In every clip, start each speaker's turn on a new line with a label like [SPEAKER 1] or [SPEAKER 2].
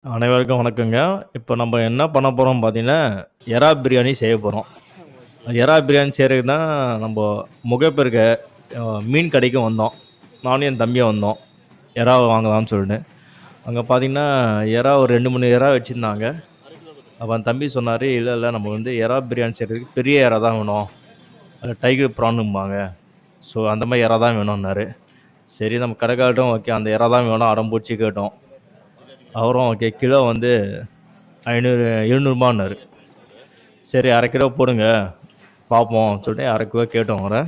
[SPEAKER 1] அனைவருக்கும் வணக்கங்க. இப்போ நம்ம என்ன பண்ண போறோம் பார்த்தீங்கன்னா, எறா பிரியாணி செய்ய போறோம். எறா பிரியாணி செய்றதுக்கு தான் நம்ப முகப்பெருக்க மீன் கடைக்கு வந்தோம். நானும் என் தம்பியும் வந்தோம். எறாவ வாங்கலாம்னு சொல்லிட்டு. அங்க பார்த்தீங்கன்னா, எறா ஒரு 2, 3 எறா வச்சிருந்தாங்க. அப்ப என் தம்பி சொன்னாரு, "இல்ல, இல்ல நம்ம வந்து எறா பிரியாணி செய்றதுக்கு பெரிய எறா தான் வேணும். அது டைகர் ப்ரானும்பாங்க. ஸோ அந்த மாரி எறா தான் வேணும்னாரு." சரி நம்ம கடைக்காரர்ட்டயும் ஓகே அந்த எறா தான் வேணும் அடம் புடிச்சு கேட்டோம். அவரும் ஓகே கிலோ வந்து 500 700 சரி 1/2 கிலோ போடுங்க பார்ப்போம் சொல்லிட்டு 1/2 கிலோ கேட்டோம் அவரை.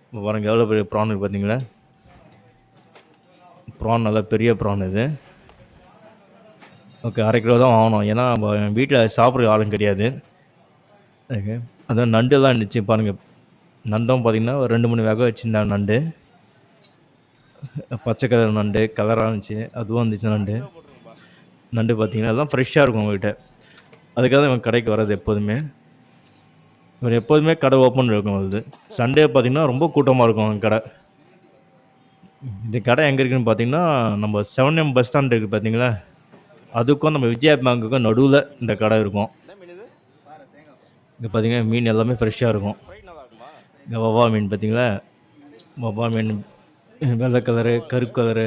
[SPEAKER 1] இப்போ பாருங்க எவ்வளோ பெரிய ப்ரான் இருக்குது பார்த்தீங்களா? ப்ரான் நல்லா பெரிய ப்ரான் இது. ஓகே 1/2 கிலோ தான் வாங்கணும். ஏன்னா நம்ம வீட்டில் சாப்பிட்ற ஆளும் கிடையாது. ஓகே அதான் நண்டுலாம் இருந்துச்சு பாருங்கள். நண்டும் பார்த்தீங்கன்னா ஒரு 2, 3 வகை வச்சுருந்தாங்க நண்டு. பச்சை கலர் நண்டு கலராக இருந்துச்சு, அதுவும் இருந்துச்சு நண்டு. நண்டு பார்த்தீங்கன்னா அதெல்லாம் ஃப்ரெஷ்ஷாக இருக்கும் உங்கள்கிட்ட. அதுக்காக தான் இவன் கடைக்கு வர்றது எப்போதுமே. இவர் எப்போதுமே கடை ஓப்பன் இருக்கும். அது சண்டே பார்த்தீங்கன்னா ரொம்ப கூட்டமாக இருக்கும் அவங்க கடை. இந்த கடை எங்கே இருக்குன்னு பார்த்தீங்கன்னா, நம்ம 7M பஸ் ஸ்டாண்ட் இருக்குது பார்த்தீங்களா? அதுக்கும் நம்ம விஜயா பேங்குக்கும் நடுவில் இந்த கடை இருக்கும். இங்கே பார்த்தீங்கன்னா மீன் எல்லாமே ஃப்ரெஷ்ஷாக இருக்கும். இங்கே வவ்வால் மீன் பார்த்தீங்களா? வவ்வால் மீன் வெள்ளை கலரு, கருப்பு கலரு.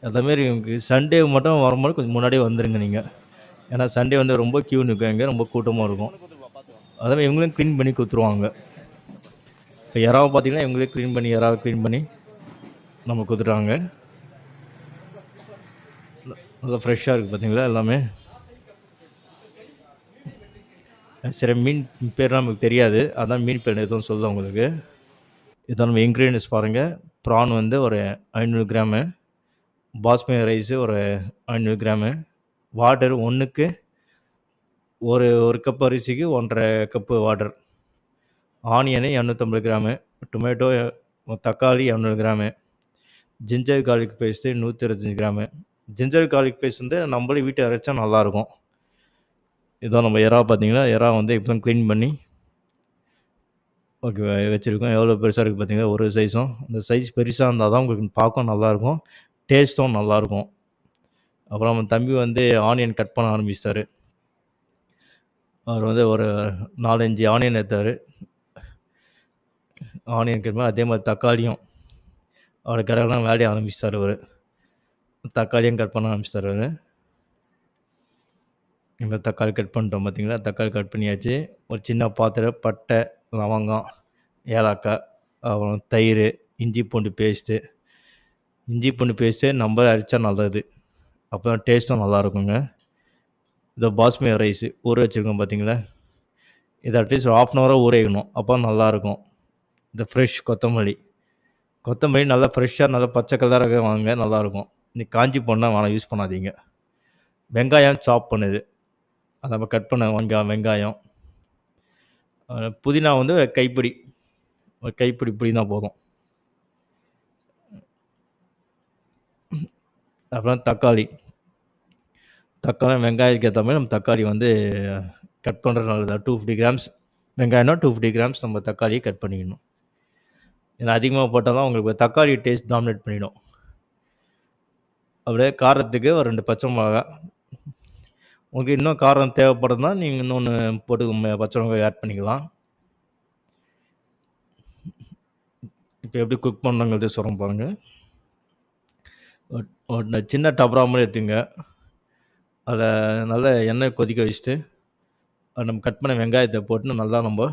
[SPEAKER 1] அதேமாரி உங்களுக்கு சண்டே மட்டும் வரும்போது கொஞ்சம் முன்னாடியே வந்துடுங்க நீங்கள். ஏன்னா சண்டே வந்து ரொம்ப க்யூ நிற்கும், இங்கே ரொம்ப கூட்டமாக இருக்கும். அதேமாதிரி இவங்களும் க்ளீன் பண்ணி கொடுத்துருவாங்க. இப்போ எறாவை பார்த்தீங்கன்னா இவங்களே க்ளீன் பண்ணி எறாவை க்ளீன் பண்ணி நம்ம கொடுத்துட்டாங்க. நல்லா ஃப்ரெஷ்ஷாக இருக்குது பார்த்தீங்களா எல்லாமே. சரி மீன் பேர்லாம் நமக்கு தெரியாது, அதான் மீன் பேர் எதுவும் சொல்ல உங்களுக்கு. இதான் நம்ம இன்க்ரீடியன்ஸ் பாருங்கள். ப்ரான் வந்து ஒரு 500 கிராமு, பாஸ்மதி ரைஸு ஒரு 500 கிராமு, வாட்டர் ஒன்றுக்கு ஒரு கப் அரிசிக்கு 1.5 cup water, onion 250 gram, tomato தக்காளி 200 gram, ginger garlic paste 125 gram. Ginger garlic paste வந்து நம்மளே வீட்டை அரைச்சா நல்லாயிருக்கும். இதான் நம்ம எறா பார்த்தீங்கன்னா, எறா வந்து இப்போ தான் க்ளீன் பண்ணி ஓகே வச்சுருக்கோம். எவ்வளோ பெருசாக இருக்குது பார்த்தீங்களா ஒரு சைஸும். இந்த சைஸ் பெருசாக இருந்தால் தான் உங்களுக்கு பார்க்கவும் நல்லாயிருக்கும், டேஸ்ட்டும் நல்லாயிருக்கும். அப்புறம் நம்ம தம்பி வந்து ஆனியன் கட் பண்ண ஆரம்பிச்சிட்டாரு. அவர் வந்து ஒரு 4, 5 ஆனியன் எடுத்தார். ஆனியன் கட் பண்ணி அதே மாதிரி தக்காளியும் அவர் கடையெல்லாம் வேலையை ஆரம்பிச்சிட்டார். அவர் தக்காளியும் கட் பண்ண ஆரம்பிச்சிட்டார். அவர் இந்த தக்காளி கட் பண்ணிட்டோம் பார்த்தீங்களா? தக்காளி கட் பண்ணியாச்சு. ஒரு சின்ன பாத்திரம், பட்டை, லவங்கம், ஏலக்காய், அப்புறம் தயிர், இஞ்சி பூண்டு பேஸ்ட்டு. இஞ்சி பூண்டு பேஸ்ட்டு நம்ம அரைச்சா நல்லது, அப்போ தான் டேஸ்ட்டும் நல்லாயிருக்குங்க. இந்த பாஸ்மதி ரைஸு ஊற வச்சுருக்கோம் பார்த்தீங்களா? இது அட்லீஸ்ட் ஒரு 1/2 அன் ஊற வைக்கணும், அப்போ நல்லாயிருக்கும். இந்த ஃப்ரெஷ் கொத்தமல்லி, கொத்தமல்லி நல்லா ஃப்ரெஷ்ஷாக நல்லா பச்சை கலராக வாங்க நல்லாயிருக்கும். இன்னைக்கு காஞ்சி போனால் வேணாம், யூஸ் பண்ணாதீங்க. வெங்காயம் சாப் பண்ணுது, அதை நம்ம கட் பண்ண வெங்காயம். புதினா வந்து ஒரு கைப்பிடி புதினா போதும். அப்புறம் தக்காளி வெங்காயத்துக்கு ஏற்ற மாதிரி நம்ம தக்காளி வந்து கட் பண்ணுறது நல்லது. 250 கிராம்ஸ் வெங்காயம்னா 250 கிராம்ஸ் நம்ம தக்காளியை கட் பண்ணிக்கணும். ஏன்னா அதிகமாக போட்டால் தான் உங்களுக்கு தக்காளி டேஸ்ட் டாமினேட் பண்ணிடும். அப்படியே காரத்துக்கு ஒரு 2 பச்சை மிளகா. உங்களுக்கு இன்னும் காரம் தேவைப்படுதுன்னா நீங்கள் இன்னொன்று போட்டு பச்சை மிளகாய் ஆட் பண்ணிக்கலாம். இப்போ எப்படி குக் பண்ணுங்கிறது சொல்கிறோம் பாருங்கள். ஒரு சின்ன டபரா மாதிரி எடுத்துங்க. அதில் நல்லா எண்ணெய் கொதிக்க வச்சுட்டு அதை நம்ம கட் பண்ண வெங்காயத்தை போட்டு நல்லா நம்ம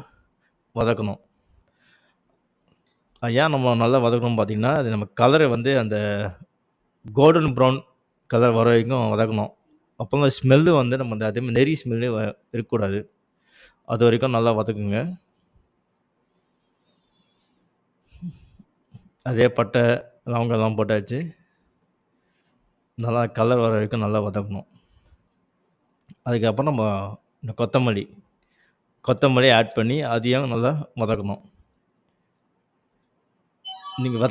[SPEAKER 1] வதக்கணும். ஏன் நம்ம நல்லா வதக்கணும் பார்த்தீங்கன்னா, அது நம்ம கலரை வந்து அந்த கோல்டன் ப்ரௌன் கலர் வர வரைக்கும் வதக்கணும். அப்போ தான் ஸ்மெல்லு வந்து நம்ம அந்த அதேமாதிரி நெறி ஸ்மெல்லு இருக்கக்கூடாது. அது வரைக்கும் நல்லா வதக்குங்க. அதே பட்டை, லவங்கம்லாம் போட்டாச்சு. நல்லா கலர் வர வரைக்கும் நல்லா வதக்கணும். அதுக்கப்புறம் நம்ம இந்த கொத்தமல்லி ஆட் பண்ணி அதையும் நல்லா வதக்கணும். நீங்கள்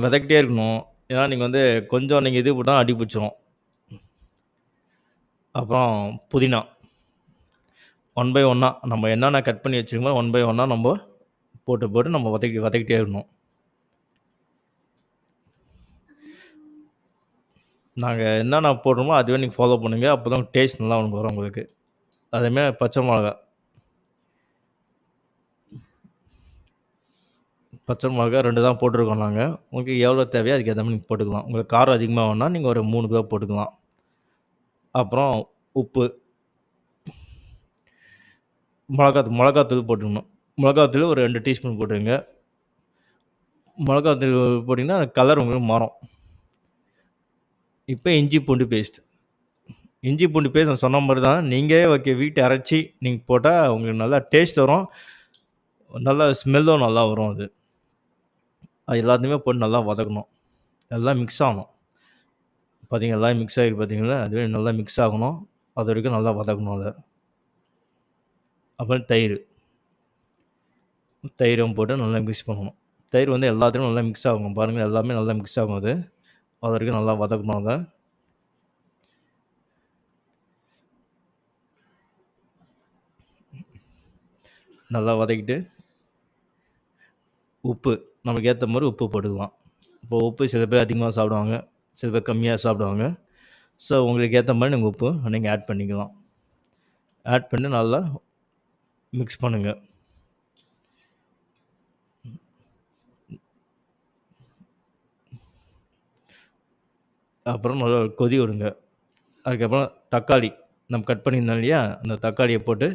[SPEAKER 1] வதக்கிட்டே இருக்கணும். ஏன்னா நீங்கள் வந்து கொஞ்சம் நீங்கள் இது போட்டால் அடி பிடிச்சிரும். அப்புறம் புதினா 1 பை 1 நம்ம என்னென்ன கட் பண்ணி வச்சுருக்கோமோ 1 பை 1 நம்ம போட்டு நம்ம வதக்கிட்டே இருக்கணும். நாங்கள் என்னென்ன போடுறோமோ அதுவே நீங்கள் ஃபாலோ பண்ணுங்கள். அப்போ தான் டேஸ்ட் நல்லா வரும் உங்களுக்கு. அதேமாதிரி பச்சை மிளகா பச்சை மிளகா 2 தான் போட்டிருக்கோம் நாங்கள். உங்களுக்கு எவ்வளோ தேவையோ அதுக்கு ஏற்ற மாதிரி நீங்கள் போட்டுக்கலாம். உங்களுக்கு காரம் அதிகமாக வேணும்னா நீங்கள் ஒரு 3 கிலோ போட்டுக்கலாம். அப்புறம் உப்பு, மிளகாத்தூள் போட்டுக்கணும். மிளகாத்தூள் ஒரு 2 டீஸ்பூன் போட்டுருங்க. மிளகாத்தூள் போட்டிங்கன்னா கலர் உங்களுக்கு மாறும். இப்போ இஞ்சி பூண்டு பேஸ்ட் நான் சொன்ன மாதிரி தான். நீங்கள் வீட்டை அரைச்சி நீங்கள் போட்டால் உங்களுக்கு நல்லா டேஸ்ட் வரும். நல்லா ஸ்மெல்லும் நல்லா வரும். அது எல்லாத்தையுமே போட்டு நல்லா வதக்கணும். எல்லாம் மிக்ஸ் ஆகணும். பார்த்தீங்கன்னா எல்லாம் மிக்ஸ் ஆகிருக்கு பார்த்தீங்களா, அதுவே நல்லா மிக்ஸ் ஆகணும். அது வரைக்கும் நல்லா வதக்கணும் அதை. அப்புறம் தயிரும் போட்டு நல்லா மிக்ஸ் பண்ணணும். தயிர் வந்து எல்லாத்துலேயும் நல்லா மிக்ஸ் ஆகும். பாருங்கள் எல்லாமே நல்லா மிக்ஸ் ஆகும். அது வரைக்கும் நல்லா வதக்கணும். அதை நல்லா வதக்கிட்டு உப்பு நமக்கு ஏற்ற மாதிரி உப்பு போட்டுக்கலாம். இப்போ உப்பு சில பேர் அதிகமாக சாப்பிடுவாங்க, சில பேர் கம்மியாக சாப்பிடுவாங்க. ஸோ உங்களுக்கு ஏற்ற மாதிரி நீங்கள் உப்பு நீங்கள் ஆட் பண்ணிக்கலாம். ஆட் பண்ணி நல்லா மிக்ஸ் பண்ணுங்கள். அப்புறம் நல்லா கொதி விடுங்க. அதுக்கப்புறம் தக்காளி நம்ம கட் பண்ணியிருந்தோம் இல்லையா, அந்த தக்காளியை போட்டு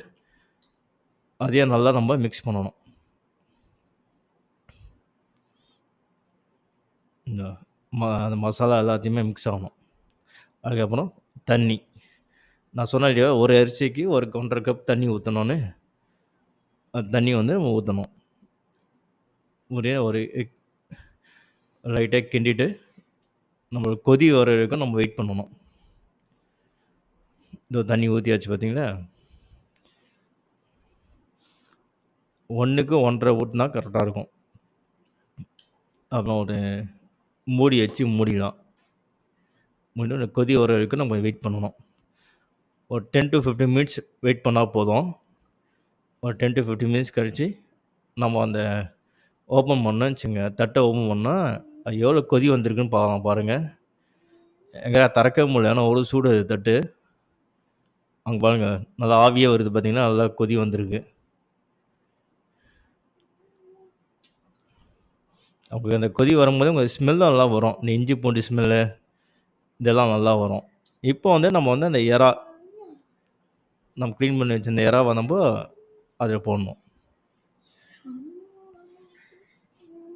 [SPEAKER 1] அதையும் நல்லா நம்ம மிக்ஸ் பண்ணணும். இந்த அந்த மசாலா எல்லாத்தையுமே மிக்ஸ் ஆகணும். அதுக்கப்புறம் தண்ணி நான் சொன்னேன் இல்லையா, ஒரு அரிசிக்கு ஒரு 1.5 கப் தண்ணி ஊற்றணுன்னு. தண்ணி வந்து ஊற்றணும். ஒரு லைட்டாக கிண்டிட்டு நம்மளுக்கு கொதி வர வரைக்கும் நம்ம வெயிட் பண்ணணும். இந்த தண்ணி ஊற்றியாச்சு பார்த்தீங்களா, 1க்கு 1.5 ஊற்றினா கரெக்டாக இருக்கும். அப்புறம் ஒரு மூடி வச்சு மூடிடலாம். கொதி வர வரைக்கும் நம்ம வெயிட் பண்ணணும். ஒரு 10 to 15 மினிட்ஸ் வெயிட் பண்ணால் போதும். ஒரு 10 to 15 மினிட்ஸ் கழித்து நம்ம அந்த ஓப்பன் பண்ணோன்னு வச்சுங்க, தட்டை ஓப்பன் பண்ணால் எவ்வளோ கொதி வந்திருக்குன்னு பாருங்கள். எங்கே திறக்கவே முடியல, ஏன்னா ஒரு சூடு தட்டு. அங்கே பாருங்கள் நல்லா ஆவியே வருது பார்த்தீங்கன்னா, நல்லா கொதி வந்திருக்கு. அப்போ அந்த கொதி வரும்போது உங்கள் ஸ்மெல்லும் நல்லா வரும். இந்த இஞ்சி பூண்டு ஸ்மெல்லு இதெல்லாம் நல்லா வரும். இப்போ வந்து நம்ம வந்து அந்த நம்ம க்ளீன் பண்ணி வச்சிருந்த எறாவை நம்ம அதில் போடணும்.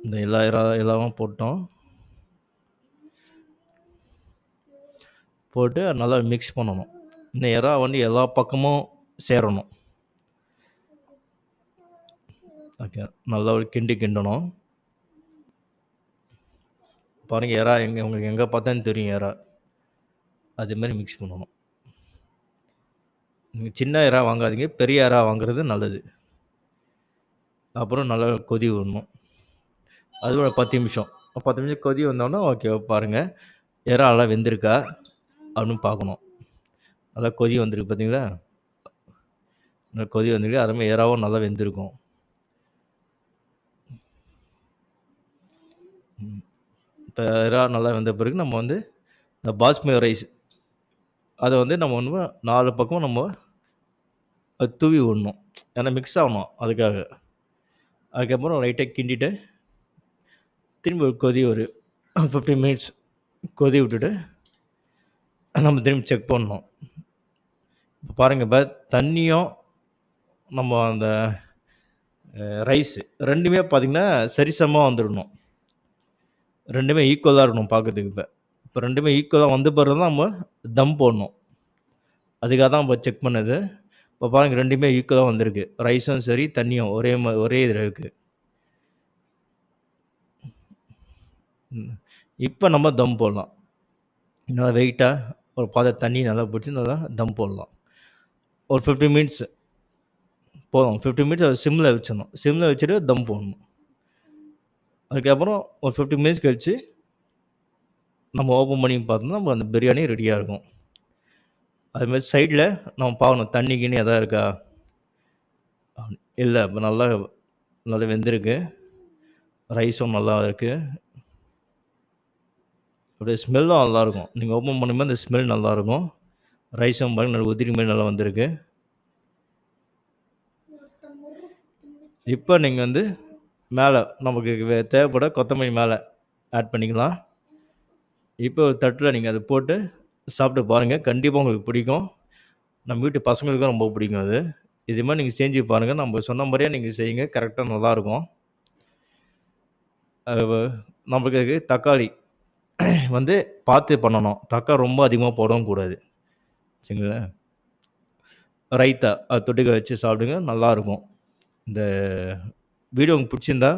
[SPEAKER 1] இந்த எல்லாவும் போட்டு நல்லா மிக்ஸ் பண்ணணும். இந்த எறா வந்து எல்லா பக்கமும் சேரணும். ஓகே, நல்லா ஒரு கிண்டணும். பாருங்கள் எறா உங்களுக்கு எங்கே பார்த்தான்னு தெரியும் எறா. அதுமாதிரி மிக்ஸ் பண்ணணும். நீங்கள் சின்ன எறா வாங்காதீங்க, பெரிய எறா வாங்குறது நல்லது. அப்புறம் நல்லா கொதி விடணும். அது ஒரு 10 நிமிஷம் கொதி வந்தோடனே ஓகே பாருங்கள் எறா நல்லா வெந்திருக்கா அப்படின்னு பார்க்கணும். நல்லா கொதி வந்துருக்கு பார்த்தீங்களா, நல்லா கொதி வந்துருக்கு. அதுமாதிரி எறாவும் நல்லா வெந்திருக்கும். இப்போ எறா நல்லா வெந்த பிறகு நம்ம வந்து இந்த பாஸ்மதி ரைஸ் அதை வந்து நம்ம வந்து 4 பக்கம் நம்ம தூவி விடணும். ஏன்னா மிக்ஸ் ஆகணும் அதுக்காக. அதுக்கப்புறம் லைட்டாக கிண்டிட்டு திரும்பி ஒரு 15 மினிட்ஸ் கொதி விட்டுட்டு நம்ம திரும்பி செக் பண்ணணும். இப்போ பாருங்கள், இப்போ தண்ணியும் நம்ம அந்த ரைஸ் ரெண்டுமே பார்த்திங்கன்னா சரிசமமாக வந்துடணும். ரெண்டுமே ஈக்குவலாக இருக்கணும் பார்க்கறதுக்கு. இப்போ ரெண்டுமே ஈக்குவலாக வந்த பிறகு தான் நம்ம தம் போடணும். அதுக்காக தான் இப்போ செக் பண்ணது. இப்போ பாருங்கள் ரெண்டுமே ஈக்குவலாக வந்திருக்கு. ரைஸும் சரி தண்ணியும் ஒரே இதில் இருக்குது. இப்போ நம்ம தம் போடலாம். நல்லா வெயிட்டாக ஒரு தண்ணி நல்லா பிடிச்சி நல்லா தம் போடலாம். ஒரு 15 மினிட்ஸ் போதும். 15 மினிட்ஸ் அதை சிம்மில் வச்சிடணும். சிம்மில் வச்சுட்டு தம் போடணும். அதுக்கப்புறம் ஒரு 15 மினிட்ஸ் கழித்து நம்ம ஓப்பன் பண்ணி பார்த்தோம்னா நம்ம அந்த பிரியாணி ரெடியாக இருக்கும். அதுமாதிரி சைடில் நம்ம பார்க்கணும் தண்ணி கிண்ணி எதாவது இருக்கா. இல்லை, இப்போ நல்லா வெந்திருக்கு. ரைஸும் நல்லா இருக்குது. அப்படியே ஸ்மெல்லும் நல்லாயிருக்கும். நீங்கள் ஓப்பன் பண்ணும்போது அந்த ஸ்மெல் நல்லாயிருக்கும். ரைஸும் பாருங்க நல்லா உதிரி மாதிரி நல்லா வந்திருக்கு. இப்போ நீங்கள் வந்து மேலே நமக்கு தேவைப்பட கொத்தமல்லி மேலே ஆட் பண்ணிக்கலாம். இப்போ ஒரு தட்டில் நீங்கள் அதை போட்டு சாப்பிட்டு பாருங்கள். கண்டிப்பாக உங்களுக்கு பிடிக்கும். நம்ம வீட்டு பசங்களுக்கும் ரொம்ப பிடிக்கும் அது. இது மாதிரி நீங்கள் செஞ்சு பாருங்கள். நம்ம சொன்ன மாதிரியே நீங்கள் செய்யுங்க. கரெக்டாக நல்லாயிருக்கும். நம்மளுக்கு தக்காளி வந்து பார்த்து பண்ணணும். தக்காளி ரொம்ப அதிகமாக போடவும் கூடாது. சரிங்களா? ரைத்தா அது தொட்டுக்க வச்சு சாப்பிடுங்க. நல்லாயிருக்கும். இந்த வீடியோ உங்களுக்கு பிடிச்சிருந்தா